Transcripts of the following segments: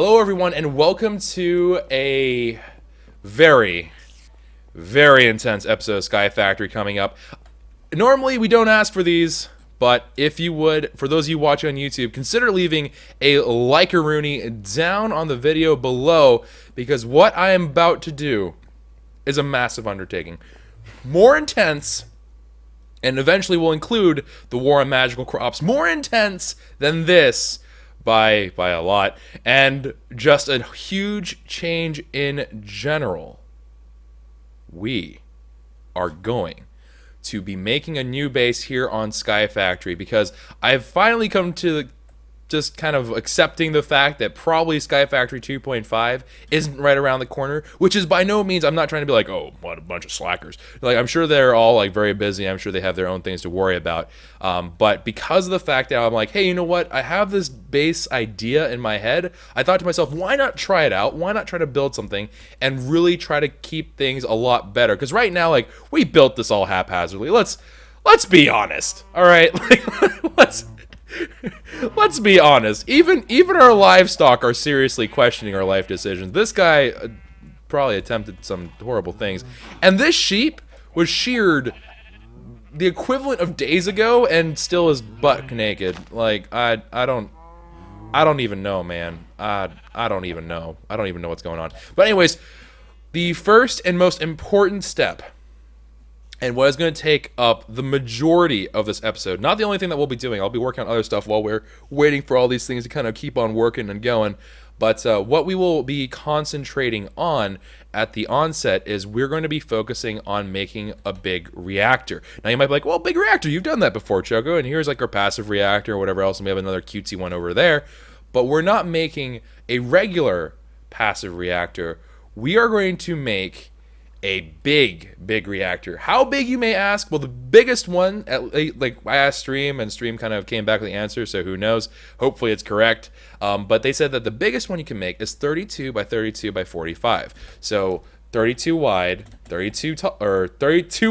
Hello, everyone, and welcome to a very, very intense episode of Sky Factory coming up. Normally, we don't ask for these, but if you would, for those of you watching on YouTube, consider leaving a like-a-rooney down on the video below, because what I am about to do is a massive undertaking. More intense, and eventually will include the war on magical crops. More intense than this. By a lot, and just a huge change in general. We are going to be making a new base here on Sky Factory because I've finally come to just kind of accepting the fact that probably Sky Factory 2.5 isn't right around the corner, which is by no means, I'm not trying to be like, oh, what a bunch of slackers. Like, I'm sure they're all like very busy. I'm sure they have their own things to worry about. But because of the fact that I'm like, hey, you know what? I have this base idea in my head. I thought to myself, why not try it out? Why not try to build something and really try to keep things a lot better? Because right now, like, we built this all haphazardly. Let's be honest. All right, let's be honest. Even our livestock are seriously questioning our life decisions. This guy probably attempted some horrible things, and this sheep was sheared the equivalent of days ago and still is butt naked. Like, I don't even know, man. I don't even know. I don't even know what's going on. But anyways, the first and most important step, and what is going to take up the majority of this episode, not the only thing that we'll be doing, I'll be working on other stuff while we're waiting for all these things to kind of keep on working and going, but what we will be concentrating on at the onset is we're going to be focusing on making a big reactor. Now you might be like, well, big reactor, you've done that before, Choco, and here's like our passive reactor or whatever else, and we have another cutesy one over there, but we're not making a regular passive reactor. We are going to make a big reactor. How big, you may ask? Well, the biggest one, like I asked Stream, and Stream kind of came back with the answer, so who knows? Hopefully it's correct. But they said that the biggest one you can make is 32 by 32 by 45. So 32 wide, 32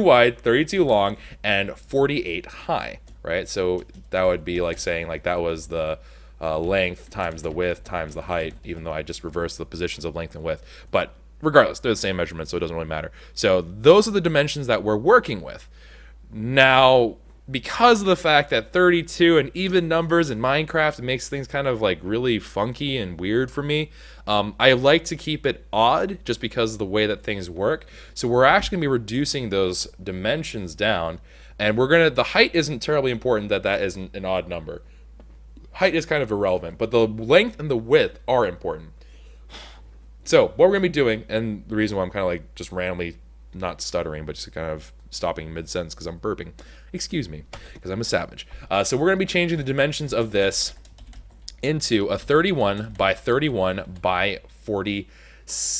wide, 32 long, and 48 high, right? So that would be like saying like that was the length times the width times the height, even though I just reversed the positions of length and width. But regardless, they're the same measurement, so it doesn't really matter. So those are the dimensions that we're working with. Now, because of the fact that 32 and even numbers in Minecraft makes things kind of like really funky and weird for me, I like to keep it odd just because of the way that things work. So we're actually going to be reducing those dimensions down, and the height isn't terribly important, that isn't an odd number. Height is kind of irrelevant, but the length and the width are important. So what we're going to be doing, and the reason why I'm kind of like just randomly not stuttering, but just kind of stopping mid-sentence because I'm burping. Excuse me, because I'm a savage. So we're going to be changing the dimensions of this into a 31 by 31 by 40,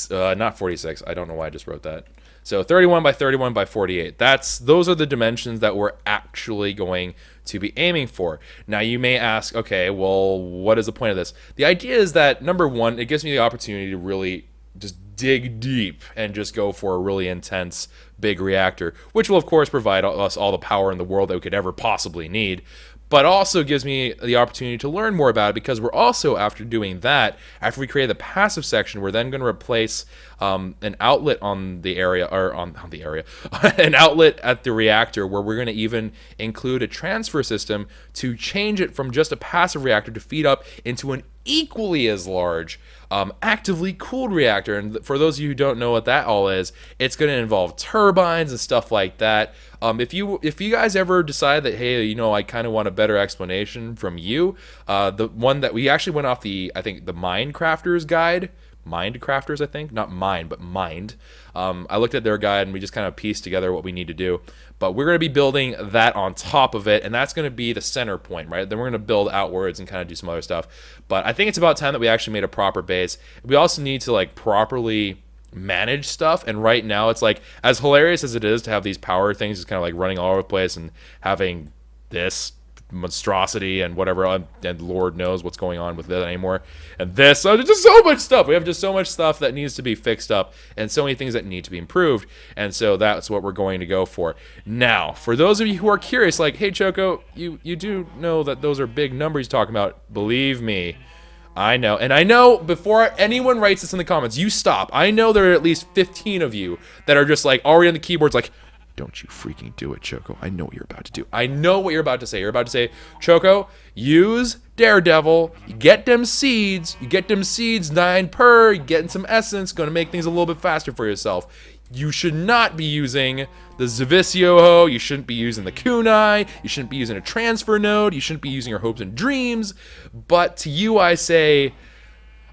not 46. I don't know why I just wrote that. So 31 by 31 by 48. Those are the dimensions that we're actually going to be aiming for. Now you may ask, okay, well, what is the point of this? The idea is that, number one, it gives me the opportunity to really just dig deep and just go for a really intense big reactor, which will of course provide us all the power in the world that we could ever possibly need, but also gives me the opportunity to learn more about it, because we're also, after doing that, after we create the passive section, we're then going to replace an outlet on the area, or on the area, an outlet at the reactor, where we're going to even include a transfer system to change it from just a passive reactor to feed up into an equally as large actively cooled reactor. And for those of you who don't know what that all is, it's going to involve turbines and stuff like that. If you guys ever decide that, hey, you know, I kind of want a better explanation from you, the one that we actually went off I think the Minecrafters guide, Mindcrafters, I think, not Mind, but Mind. I looked at their guide and we just kind of pieced together what we need to do. But we're going to be building that on top of it, and that's going to be the center point, right? Then we're going to build outwards and kind of do some other stuff. But I think it's about time that we actually made a proper base. We also need to like properly manage stuff, and right now it's like, as hilarious as it is to have these power things just kind of like running all over the place and having this monstrosity and whatever, and Lord knows what's going on with that anymore, and this, so there's just so much stuff. We have just so much stuff that needs to be fixed up, and so many things that need to be improved, and so that's what we're going to go for. Now, for those of you who are curious, like, hey Choco, you do know that those are big numbers you're talking about. Believe me, I know. And I know before anyone writes this in the comments, you stop. I know there are at least 15 of you that are just like already on the keyboards like, don't you freaking do it, Choco. I know what you're about to do. I know what you're about to say. You're about to say, Choco, use Daredevil. You get them seeds. You get them seeds 9 per. You getting some essence. Going to make things a little bit faster for yourself. You should not be using the Zavisioho. You shouldn't be using the Kunai. You shouldn't be using a transfer node. You shouldn't be using your hopes and dreams. But to you, I say,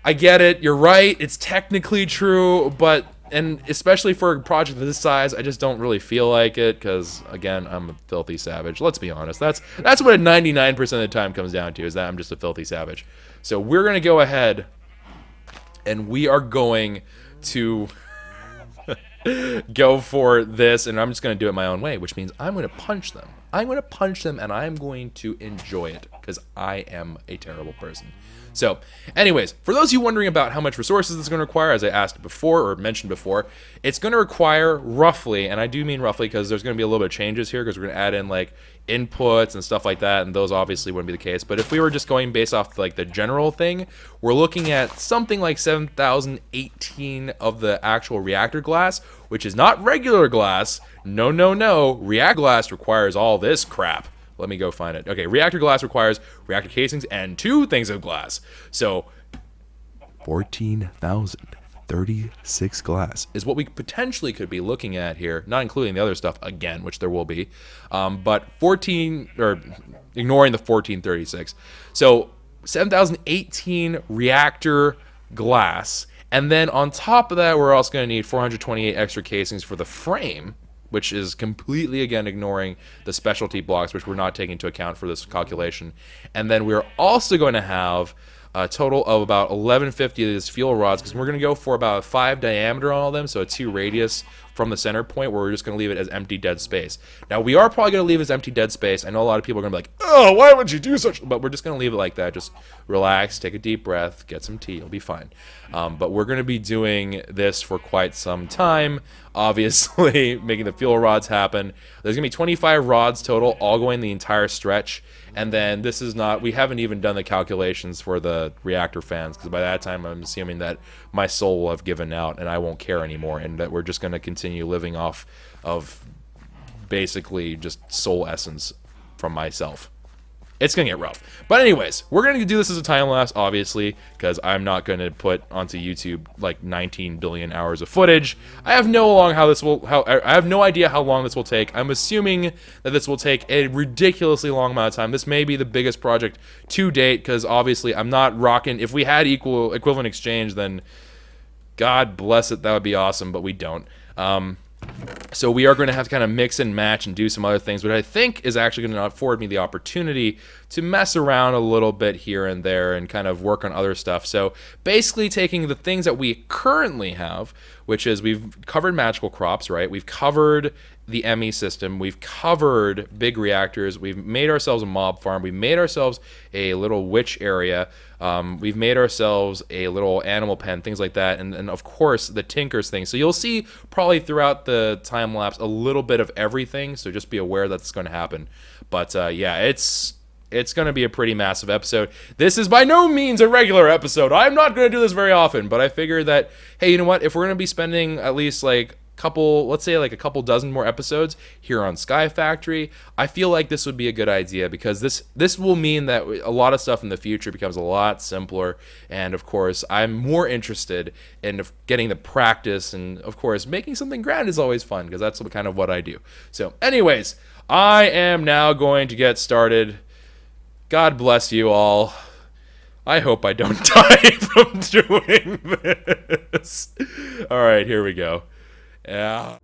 I get it. You're right. It's technically true. But, and especially for a project of this size, I just don't really feel like it. Because, again, I'm a filthy savage. Let's be honest. That's what 99% of the time comes down to, is that I'm just a filthy savage. So we're going to go ahead and we are going to go for this, and I'm just going to do it my own way, which means I'm going to punch them. I'm going to punch them, and I'm going to enjoy it, because I am a terrible person. So, anyways, for those of you wondering about how much resources it's going to require, as I asked before, or mentioned before, it's going to require roughly, and I do mean roughly because there's going to be a little bit of changes here, because we're going to add in, like, inputs and stuff like that, and those obviously wouldn't be the case. But if we were just going based off, like, the general thing, we're looking at something like 7,018 of the actual reactor glass, which is not regular glass. No, no, no. Reactor glass requires all this crap. Let me go find it. Okay, reactor glass requires reactor casings and 2 things of glass. So 14,036 glass is what we potentially could be looking at here, not including the other stuff again, which there will be. But 14, or ignoring the 1436. So 7,018 reactor glass. And then on top of that, we're also going to need 428 extra casings for the frame, which is completely, again, ignoring the specialty blocks, which we're not taking into account for this calculation. And then we're also going to have a total of about 1150 of these fuel rods, because we're going to go for about 5 diameter on all of them, so a 2 radius from the center point, where we're just going to leave it as empty dead space. Now, we are probably going to leave it as empty dead space. I know a lot of people are going to be like, oh, why would you do such? But we're just going to leave it like that. Just relax, take a deep breath, get some tea, you'll be fine. But we're going to be doing this for quite some time, obviously, making the fuel rods happen. There's going to be 25 rods total, all going the entire stretch. And then this is not, we haven't even done the calculations for the reactor fans, because by that time I'm assuming that my soul will have given out and I won't care anymore, and that we're just going to continue living off of basically just soul essence from myself. It's going to get rough. But anyways, we're going to do this as a time lapse, obviously, because I'm not going to put onto YouTube like 19 billion hours of footage. I have no idea how long this will take. I'm assuming that this will take a ridiculously long amount of time. This may be the biggest project to date, because obviously I'm not rocking. If we had equivalent exchange, then God bless it, that would be awesome, but we don't. So we are going to have to kind of mix and match and do some other things, which I think is actually going to afford me the opportunity to mess around a little bit here and there and kind of work on other stuff. So basically taking the things that we currently have, which is we've covered magical crops, right? We've covered the ME system. We've covered big reactors. We've made ourselves a mob farm. We've made ourselves a little witch area. We've made ourselves a little animal pen, things like that. And of course, the Tinkers thing. So you'll see probably throughout the time lapse a little bit of everything. So just be aware that's going to happen. But yeah, it's going to be a pretty massive episode. This is by no means a regular episode. I'm not going to do this very often. But I figure that, hey, you know what? If we're going to be spending at least like let's say like a couple dozen more episodes here on Sky Factory, I feel like this would be a good idea, because this will mean that a lot of stuff in the future becomes a lot simpler. And of course, I'm more interested in getting the practice, and of course, making something grand is always fun, because that's kind of what I do. So anyways, I am now going to get started. God bless you all. I hope I don't die from doing this. All right, here we go. Yeah.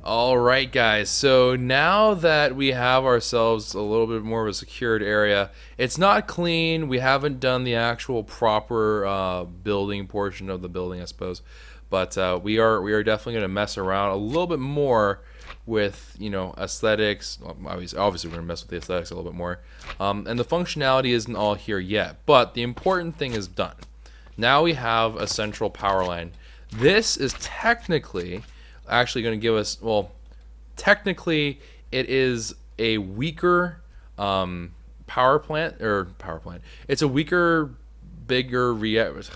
All right, guys. So now that we have ourselves a little bit more of a secured area, it's not clean. We haven't done the actual proper building portion of the building, I suppose. But we are definitely going to mess around a little bit more with aesthetics. Well, obviously we're going to mess with the aesthetics a little bit more. And the functionality isn't all here yet, but the important thing is done. Now we have a central power line. This is technically actually going to give us, well, technically it is a weaker power plant. It's a weaker, bigger reactor.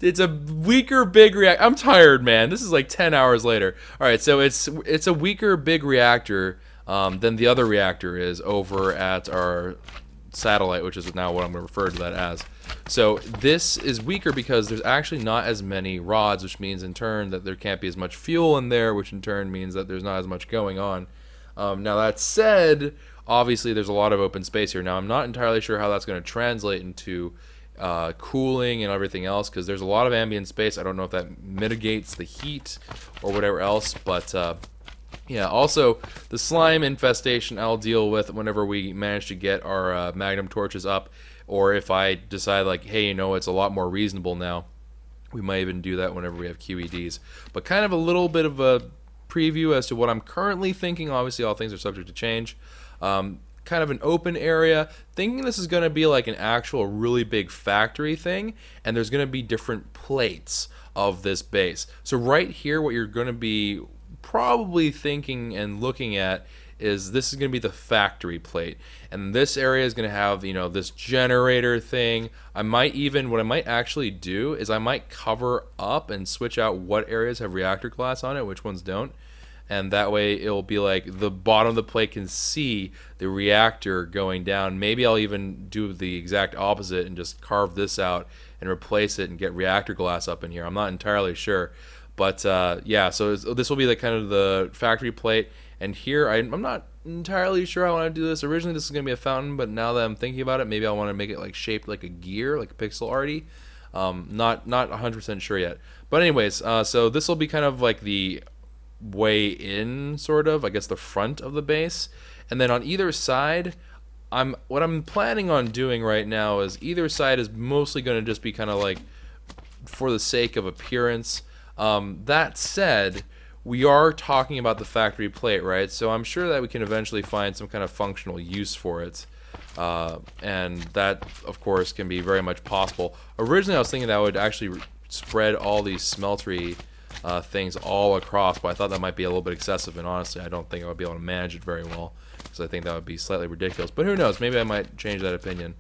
It's a weaker, big reactor. I'm tired, man. This is like 10 hours later. All right, so it's a weaker, big reactor than the other reactor is over at our satellite, which is now what I'm going to refer to that as. So this is weaker because there's actually not as many rods, which means in turn that there can't be as much fuel in there, which in turn means that there's not as much going on. Now that said, obviously there's a lot of open space here. Now I'm not entirely sure how that's going to translate into cooling and everything else, because there's a lot of ambient space. I don't know if that mitigates the heat or whatever else, but yeah, also the slime infestation I'll deal with whenever we manage to get our magnum torches up, or if I decide like, hey, it's a lot more reasonable now. We might even do that whenever we have QEDs. But kind of a little bit of a preview as to what I'm currently thinking. Obviously, all things are subject to change. Kind of an open area, thinking this is going to be like an actual really big factory thing, and there's going to be different plates of this base. So right here, what you're going to be probably thinking and looking at is this is going to be the factory plate, and this area is going to have this generator thing. What I might actually do is I might cover up and switch out what areas have reactor glass on it, which ones don't, and that way it'll be like the bottom of the plate can see the reactor going down. Maybe I'll even do the exact opposite and just carve this out and replace it and get reactor glass up in here. I'm not entirely sure. But yeah, so this will be the kind of the factory plate. And here, I'm not entirely sure I want to do this. Originally, this is going to be a fountain, but now that I'm thinking about it, maybe I want to make it like shaped like a gear, like a pixel arty. Not 100% sure yet. But anyways, so this will be kind of like the way in, sort of, I guess the front of the base. And then on either side, what I'm planning on doing right now is either side is mostly going to just be kind of like for the sake of appearance. That said, we are talking about the factory plate, right? So I'm sure that we can eventually find some kind of functional use for it. And that, of course, can be very much possible. Originally, I was thinking that I would actually spread all these smeltery things all across, but I thought that might be a little bit excessive, and honestly, I don't think I would be able to manage it very well, because I think that would be slightly ridiculous. But who knows? Maybe I might change that opinion.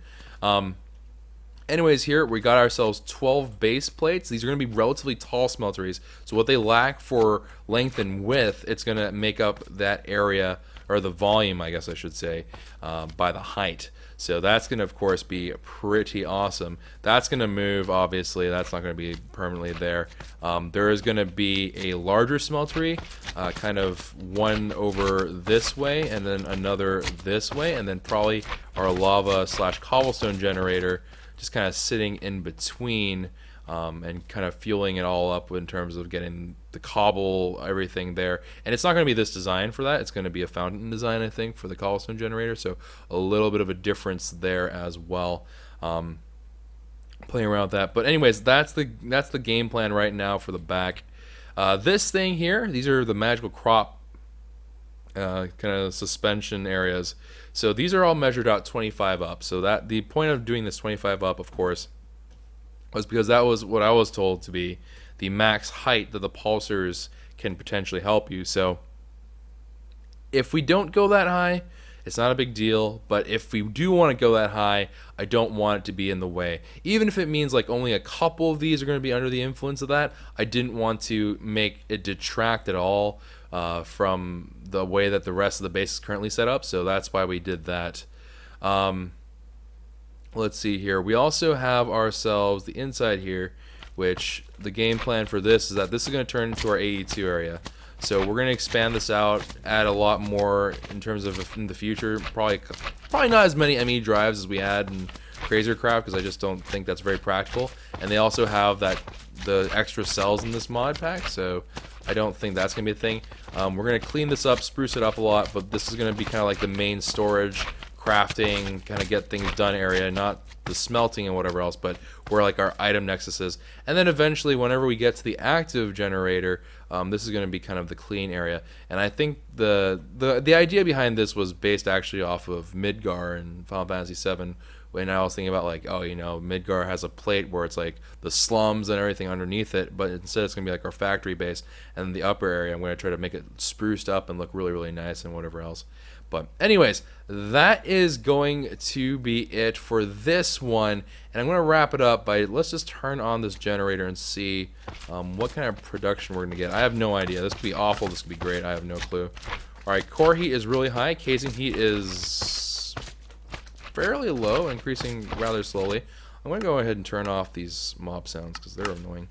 Anyways, here we got ourselves 12 base plates. These are going to be relatively tall smelteries, so what they lack for length and width, it's going to make up that area, or the volume, I guess I should say, by the height. So that's going to, of course, be pretty awesome. That's going to move, obviously. That's not going to be permanently there. There is going to be a larger smeltery, kind of one over this way, and then another this way, and then probably our lava/cobblestone generator just kind of sitting in between, and kind of fueling it all up in terms of getting the cobble, everything there. And it's not going to be this design for that. It's going to be a fountain design, I think, for the cobblestone generator. So a little bit of a difference there as well. Playing around with that. But anyways, that's the game plan right now for the back. This thing here, these are the magical crop kind of suspension areas. So these are all measured out 25 up. So that the point of doing this 25 up, of course, was because that was what I was told to be the max height that the pulsars can potentially help you. So if we don't go that high, it's not a big deal. But if we do want to go that high, I don't want it to be in the way. Even if it means like only a couple of these are going to be under the influence of that, I didn't want to make it detract at all from the way that the rest of the base is currently set up. So that's why we did that. Let's see here. We also have ourselves the inside here, which the game plan for this is that this is going to turn into our AE2 area. So we're going to expand this out, add a lot more in terms of in the future. Probably not as many ME drives as we had in KwehCraft, because I just don't think that's very practical. And they also have the extra cells in this mod pack, so I don't think that's going to be a thing. We're going to clean this up, spruce it up a lot, but this is going to be kind of like the main storage, crafting, kind of get things done area, not the smelting and whatever else, but where like our item nexus is. And then eventually, whenever we get to the active generator, this is going to be kind of the clean area. And I think the idea behind this was based actually off of Midgar in Final Fantasy VII. When I was thinking about like, oh, you know, Midgar has a plate where it's like the slums and everything underneath it, but instead it's going to be like our factory base, and the upper area I'm going to try to make it spruced up and look really, really nice and whatever else. But anyways, that is going to be it for this one, and I'm going to wrap it up by, let's just turn on this generator and see what kind of production we're going to get. I have no idea. This could be awful. This could be great. I have no clue. All right, core heat is really high. Casing heat is fairly low, increasing rather slowly. I'm going to go ahead and turn off these mob sounds because they're annoying.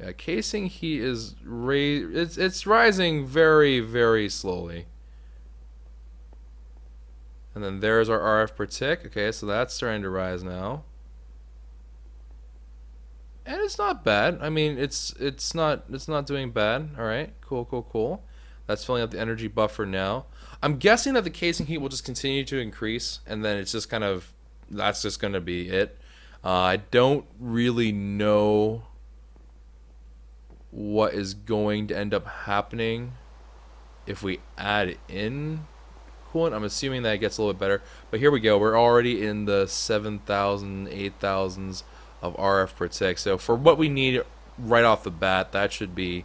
Yeah, casing heat is it's rising very, very slowly. And then there's our RF per tick. Okay, so that's starting to rise now. And it's not bad. I mean, it's not doing bad. All right, cool. That's filling up the energy buffer now. I'm guessing that the casing heat will just continue to increase, and then it's just kind of, that's just going to be it. I don't really know what is going to end up happening if we add in coolant. I'm assuming that it gets a little bit better, but here we go. We're already in the 7,000, 8,000s of RF per tick. So for what we need right off the bat, that should be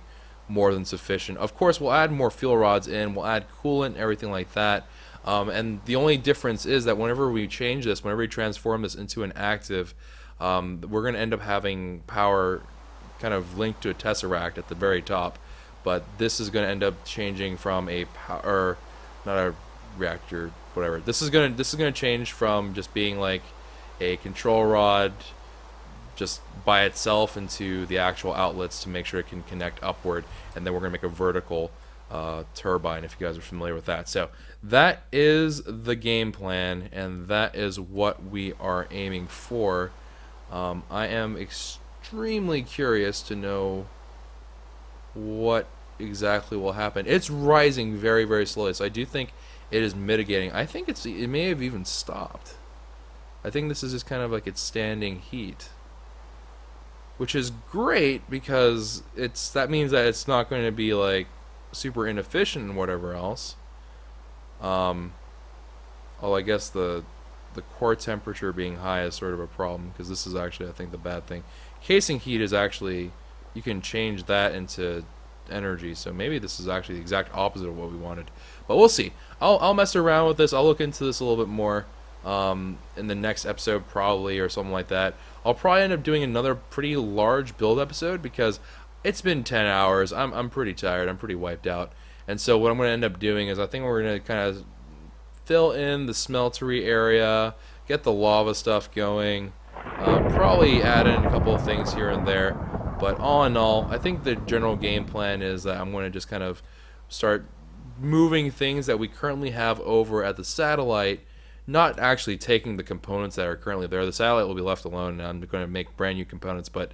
more than sufficient. Of course, we'll add more fuel rods in, we'll add coolant, everything like that. And the only difference is that whenever we change this, whenever we transform this into an active, we're going to end up having power kind of linked to a tesseract at the very top. But this is going to end up changing from a power, not a reactor, whatever. This is going to change from just being like a control rod just by itself into the actual outlets to make sure it can connect upward, and then we're going to make a vertical turbine, if you guys are familiar with that. So that is the game plan, and that is what we are aiming for. I am extremely curious to know what exactly will happen. It's rising very, very slowly, so I do think it is mitigating. I think it may have even stopped. I think this is just kind of like its standing heat, which is great because that means that it's not going to be like super inefficient and whatever else. Although I guess the core temperature being high is sort of a problem, because this is actually, I think, the bad thing. Casing heat is actually, you can change that into energy, so maybe this is actually the exact opposite of what we wanted. But we'll see. I'll mess around with this. I'll look into this a little bit more in the next episode probably, or something like that. I'll probably end up doing another pretty large build episode because it's been 10 hours. I'm pretty tired. I'm pretty wiped out. And so what I'm going to end up doing is I think we're going to kind of fill in the smeltery area, get the lava stuff going, probably add in a couple of things here and there. But all in all, I think the general game plan is that I'm going to just kind of start moving things that we currently have over at the satellite, not actually taking the components that are currently there. The satellite will be left alone, and I'm going to make brand new components, but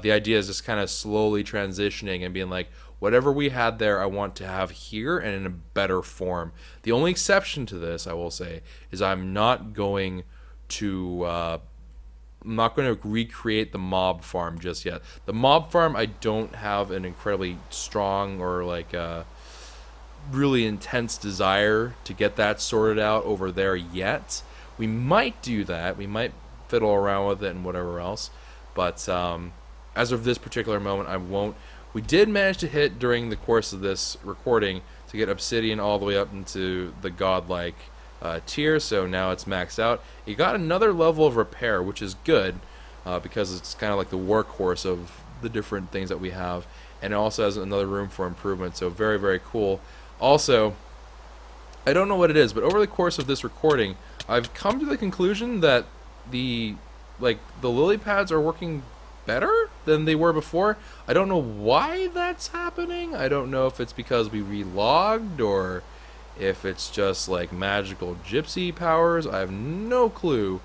the idea is just kind of slowly transitioning and being like, whatever we had there, I want to have here and in a better form. The only exception to this, I will say, is I'm not going to recreate the mob farm just yet. The mob farm, I don't have an incredibly strong or like really intense desire to get that sorted out over there yet. We might do that. We might fiddle around with it and whatever else. But as of this particular moment, I won't. We did manage to hit during the course of this recording to get obsidian all the way up into the godlike tier, so now it's maxed out. It got another level of repair, which is good because it's kind of like the workhorse of the different things that we have, and it also has another room for improvement, so very, very cool. Also, I don't know what it is, but over the course of this recording, I've come to the conclusion that the lily pads are working better than they were before. I don't know why that's happening. I don't know if it's because we relogged or if it's just like magical gypsy powers. I have no clue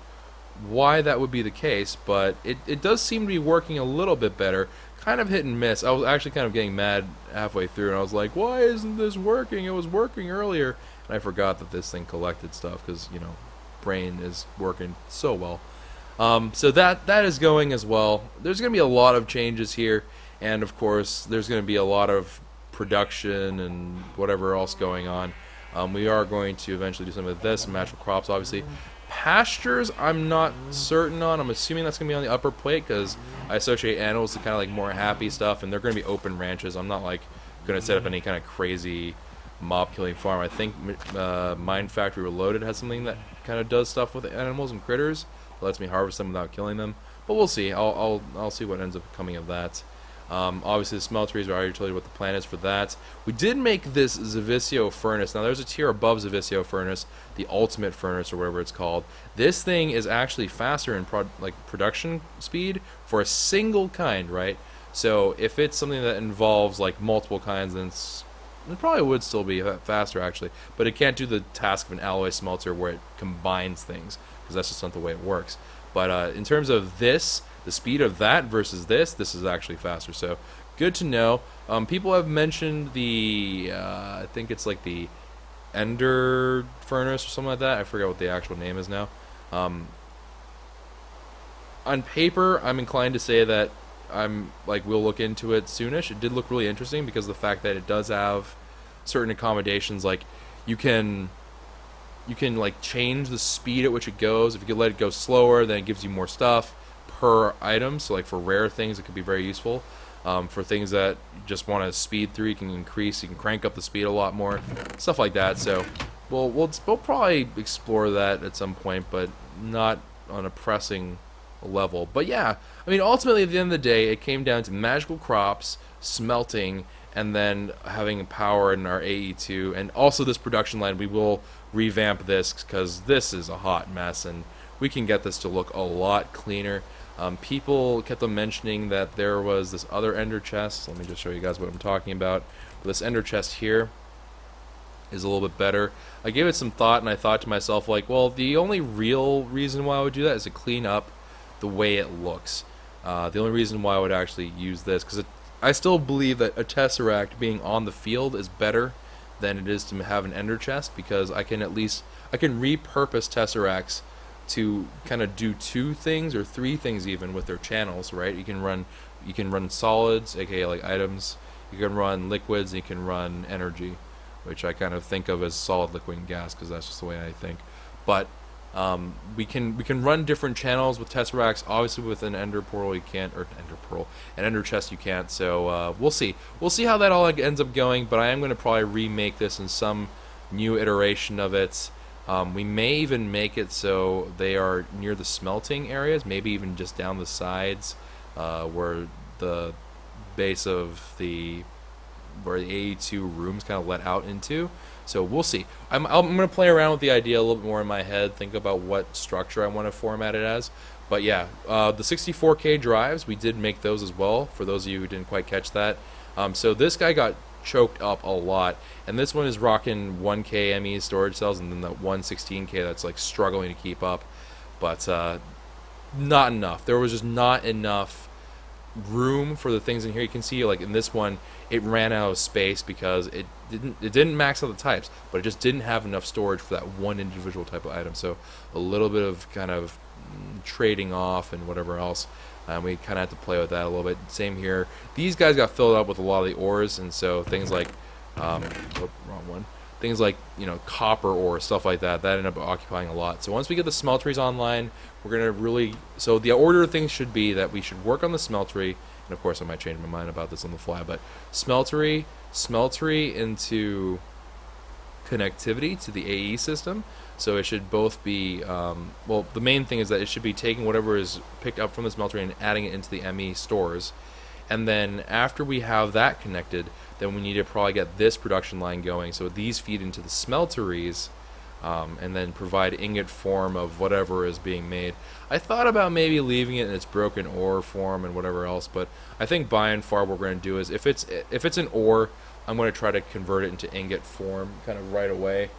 why that would be the case, but it does seem to be working a little bit better. Kind of hit and miss. I was actually kind of getting mad halfway through, and I was like, why isn't this working? It was working earlier. And I forgot that this thing collected stuff because, you know, brain is working so well. So that is going as well. There's going to be a lot of changes here, and of course, there's going to be a lot of production and whatever else going on. We are going to eventually do some of this, natural crops, obviously. Pastures, I'm not certain on. I'm assuming that's going to be on the upper plate because I associate animals to kind of like more happy stuff, and they're going to be open ranches. I'm not like going to set up any kind of crazy mob killing farm. I think Mine Factory Reloaded has something that kind of does stuff with animals and critters. It lets me harvest them without killing them. But we'll see. I'll see what ends up coming of that. Obviously, the smelteries, I already told you what the plan is for that. We did make this Zavisio furnace. Now, there's a tier above Zavisio furnace, the ultimate furnace or whatever it's called. This thing is actually faster in production speed for a single kind, right? So if it's something that involves like multiple kinds, then it probably would still be faster actually. But it can't do the task of an alloy smelter where it combines things because that's just not the way it works. But in terms of this, the speed of that versus this is actually faster. So good to know. People have mentioned the, I think it's like the Ender furnace or something like that. I forget what the actual name is now. On paper, I'm inclined to say that we'll look into it soonish. It did look really interesting because of the fact that it does have certain accommodations, like you can like change the speed at which it goes. If you can let it go slower, then it gives you more stuff per item. So like for rare things, it could be very useful. For things that you just want to speed through, you can crank up the speed a lot more, stuff like that. So we'll probably explore that at some point, but not on a pressing level. But yeah, I mean, ultimately at the end of the day, it came down to magical crops, smelting, and then having power in our AE2, and also this production line. We will revamp this because this is a hot mess, and we can get this to look a lot cleaner. People kept on mentioning that there was this other ender chest. Let me just show you guys what I'm talking about. This ender chest here is a little bit better. I gave it some thought, and I thought to myself, like, well, the only real reason why I would do that is to clean up the way it looks. The only reason why I would actually use this, because I still believe that a Tesseract being on the field is better than it is to have an ender chest, because I can repurpose Tesseracts to kind of do two things or three things even with their channels, right? You can run solids, aka like items. You can run liquids, and you can run energy, which I kind of think of as solid, liquid, and gas because that's just the way I think. But we can run different channels with Tesseracts. Obviously, with an ender portal you can't, or an ender chest you can't. So we'll see how that all ends up going. But I am going to probably remake this in some new iteration of it. We may even make it so they are near the smelting areas, maybe even just down the sides, where the base of where the AE2 rooms kind of let out into. So we'll see. I'm going to play around with the idea a little bit more in my head, think about what structure I want to format it as. But yeah, the 64K drives, we did make those as well, for those of you who didn't quite catch that. So this guy got choked up a lot, and this one is rocking 1K ME storage cells, and then that 116K that's like struggling to keep up. But not enough. There was just not enough room for the things in here. You can see, like in this one, it ran out of space because it didn't max out the types, but it just didn't have enough storage for that one individual type of item. So a little bit of kind of trading off and whatever else. We kind of had to play with that a little bit. Same here. These guys got filled up with a lot of the ores, and so things like wrong one. Things like, you know, copper ore, stuff like that, that ended up occupying a lot. So once we get the smelteries online, we're going to really... So the order of things should be that we should work on the smeltery, and of course I might change my mind about this on the fly, but smeltery into connectivity to the AE system. So it should both be... well, the main thing is that it should be taking whatever is picked up from the smeltery and adding it into the ME stores. And then after we have that connected, then we need to probably get this production line going. So these feed into the smelteries, and then provide ingot form of whatever is being made. I thought about maybe leaving it in its broken ore form and whatever else, but I think by and far what we're going to do is, if it's an ore, I'm going to try to convert it into ingot form kind of right away.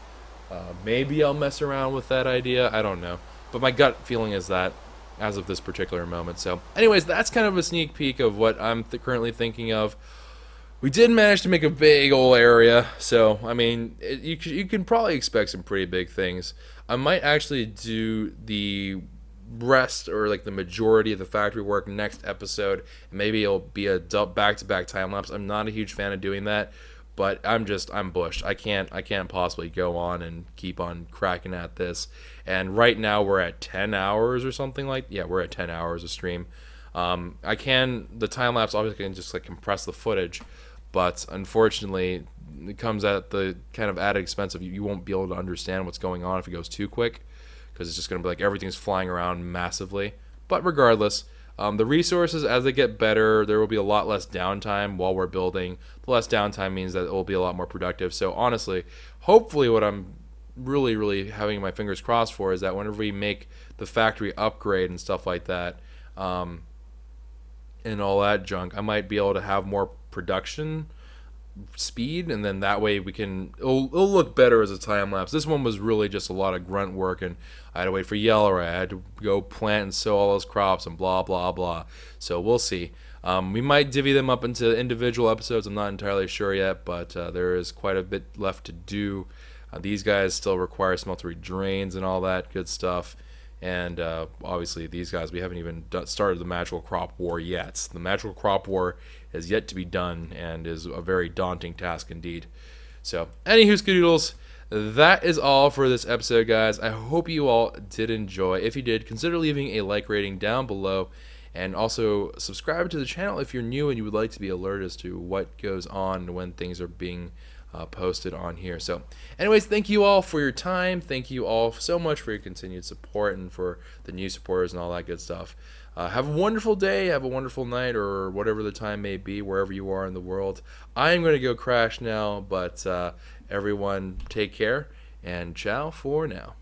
Maybe I'll mess around with that idea. I don't know. but my gut feeling is that as of this particular moment. So, anyways, that's kind of a sneak peek of what I'm currently thinking of. We did manage to make a big old area, so I mean, you can probably expect some pretty big things. I might actually do the rest or like the majority of the factory work next episode. Maybe it'll be a back-to-back time lapse. I'm not a huge fan of doing that, but I'm bushed. I can't possibly go on and keep on cracking at this. And right now we're at 10 hours or something like, yeah, we're at 10 hours of stream. The time lapse obviously can just like compress the footage, but unfortunately it comes at the kind of added expense of you won't be able to understand what's going on if it goes too quick, because it's just going to be like everything's flying around massively. But regardless, the resources, as they get better, there will be a lot less downtime while we're building. The less downtime means that it will be a lot more productive. So honestly, hopefully what I'm really, really having my fingers crossed for is that whenever we make the factory upgrade and stuff like that, and all that junk, I might be able to have more production speed, and then that way it'll look better as a time lapse. This one was really just a lot of grunt work, and I had to wait for yellow, I had to go plant and sow all those crops and blah blah blah. So we'll see. We might divvy them up into individual episodes. I'm not entirely sure yet, but there is quite a bit left to do. These guys still require smeltery drains and all that good stuff. And obviously these guys, we haven't even started the magical crop war yet. The magical crop war is yet to be done and is a very daunting task indeed. So, anywho, skadoodles, that is all for this episode, guys. I hope you all did enjoy. If you did, consider leaving a like rating down below. And also subscribe to the channel if you're new and you would like to be alerted as to what goes on when things are being posted on here. So anyways, thank you all for your time. Thank you all so much for your continued support and for the new supporters and all that good stuff. Have a wonderful day, have a wonderful night, or whatever the time may be, wherever you are in the world. I am going to go crash now, but everyone take care, and ciao for now.